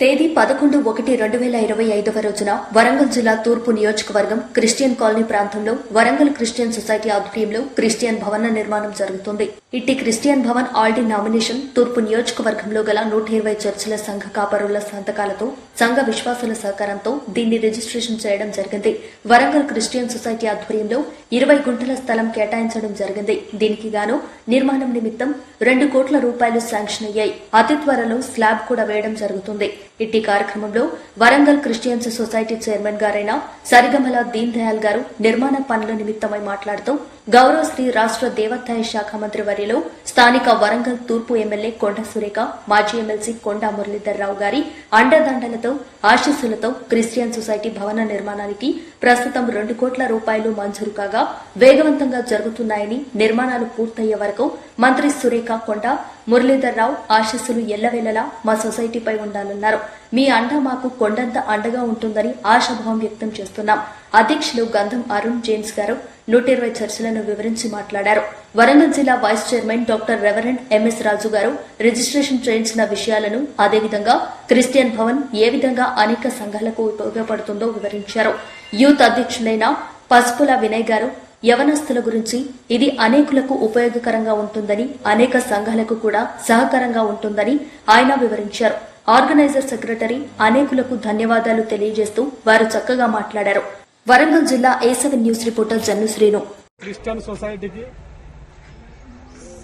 తేదీ 11/1/2025 రోజున వరంగల్ జిల్లా తూర్పు నియోజకవర్గం క్రిస్టియన్ కాలనీ ప్రాంతంలో వరంగల్ క్రిస్టియన్ సొసైటీ ఆధ్వర్యంలో క్రిస్టియన్ భవన నిర్మాణం జరుగుతుంది. ఇట్టి క్రిస్టియన్ భవన్ ఆల్డీ నామినేషన్ తూర్పు నియోజకవర్గంలో గల 120 చర్చిల సంఘ కాపరుల సంతకాలతో సంఘ విశ్వాసుల సహకారంతో దీన్ని రిజిస్ట్రేషన్ చేయడం జరిగింది. వరంగల్ క్రిస్టియన్ సొసైటీ ఆధ్వర్యంలో 20 గుంటల స్థలం కేటాయించడం జరిగింది. దీనికి గాను నిర్మాణం నిమిత్తం 2 కోట్ల రూపాయలు శాంక్షన్ అయ్యాయి. అతి త్వరలో స్లాబ్ కూడా వేయడం జరుగుతుంది. ఇట్టి కార్యక్రమంలో వరంగల్ క్రిస్టియన్స్ సొసైటీ చైర్మన్ గారైన సరిగమల దీన్ దయాల్ గారు నిర్మాణ పనుల నిమిత్తమై మాట్లాడుతూ గౌరవశ్రీ రాష్ట్ర దేవాదాయ శాఖ మంత్రి వర్యులు స్థానిక వరంగల్ తూర్పు ఎమ్మెల్యే కొండ సురేఖ, మాజీ ఎమ్మెల్సీ కొండా మురళీధర్రావు గారి అండదండలతో ఆశీస్సులతో క్రిస్టియన్ సొసైటీ భవన నిర్మాణానికి ప్రస్తుతం 2 కోట్ల రూపాయలు మంజూరు కాగా వేగవంతంగా జరుగుతున్నాయని, నిర్మాణాలు పూర్తయ్యే వరకు మంత్రి సురేఖ, కొండా మురళీధర్రావు ఆశీస్సులు ఎల్లవేళలా మా సొసైటీపై ఉండాలన్నారు. మీ అండ మాకు కొండంత అండగా ఉంటుందని ఆశాభావం వ్యక్తం చేస్తున్నాం. అధ్యక్షులు గంధం అరుణ్ జేమ్స్ గారు 120 చర్చలను వివరించి మాట్లాడారు. వరంగల్ జిల్లా vice chairman doctor reverend MS Raju గారు రిజిస్ట్రేషన్ చేయించిన విషయాలను, అదేవిధంగా క్రిస్టియన్ భవన్ ఏ విధంగా అనేక సంఘాలకు ఉపయోగపడుతుందో వివరించారు. యూత్ అధ్యక్షులైన పసుపుల వినయ్ గారు యవనస్తుల గురించి ఇది అనేకులకు ఉపయోగకరంగా ఉంటుందని, అనేక సంఘాలకు కూడా సహకారంగా ఉంటుందని ఆయన వివరించారు. ఆర్గనైజర్ సెక్రటరీ అనేకులకు ధన్యవాదాలు తెలియజేస్తూ వారు చక్కగా మాట్లాడారు. వరంగల్ జిల్లా A7 news reporter Jannu Srinu. Christian సొసైటీకి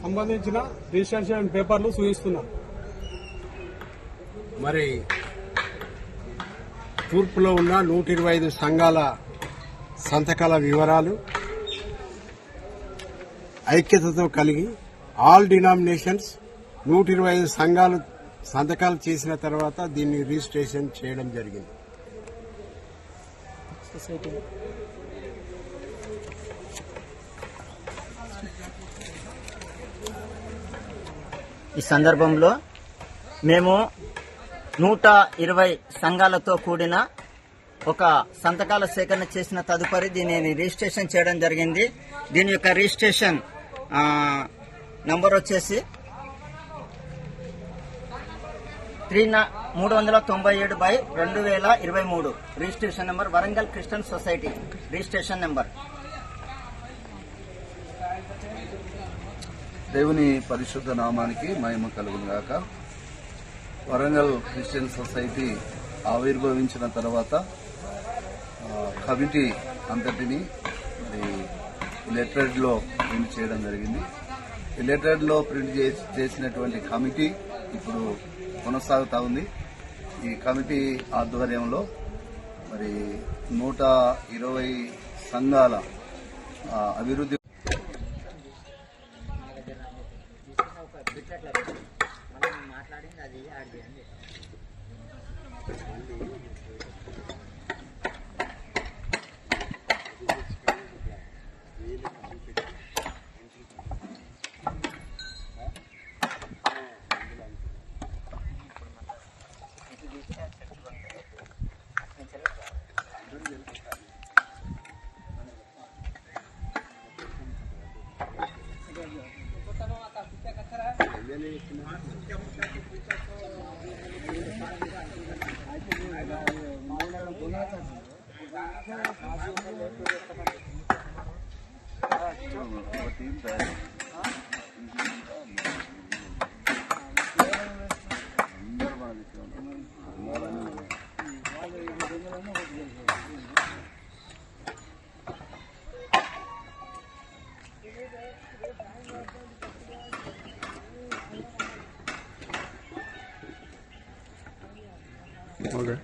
సంబంధించిన రిజిస్ట్రేషన్ పేపర్లు చూపిస్తున్నాం. మరి తూర్పులో ఉన్న 125 సంఘాల సంతకాల వివరాలు ఐక్యతతో కలిగి ఆల్ డినామినేషన్స్ 125 సంఘాలు సంతకాలు చేసిన తర్వాత దీన్ని రిజిస్ట్రేషన్ చేయడం జరిగింది. ఈ సందర్భంలో మేము 120 సంఘాలతో కూడిన ఒక సంతకాల సేకరణ చేసిన తదుపరి దీనిని రిజిస్ట్రేషన్ చేయడం జరిగింది. దీని యొక్క రిజిస్ట్రేషన్ నంబర్ వచ్చేసి 397/2023 registration number Warangal Christian society registration number. దేవుని పరిశుద్ధ నామానికి మహిమ కలుగును గాక. వరంగల్ క్రిస్టియన్ సొసైటీ ఆవిర్భవించిన తర్వాత కమిటీ అంతటిని లెటర్డ్ లో ప్రింట్ చేయడం జరిగింది. ఈ లెటర్డ్ లో ప్రింట్ చేసినటువంటి కమిటీ ఇప్పుడు కొనసాగుతా ఉంది. ఈ కమిటీ ఆధ్వర్యంలో మరి 120 సంఘాల అభివృద్ధి ఓకే.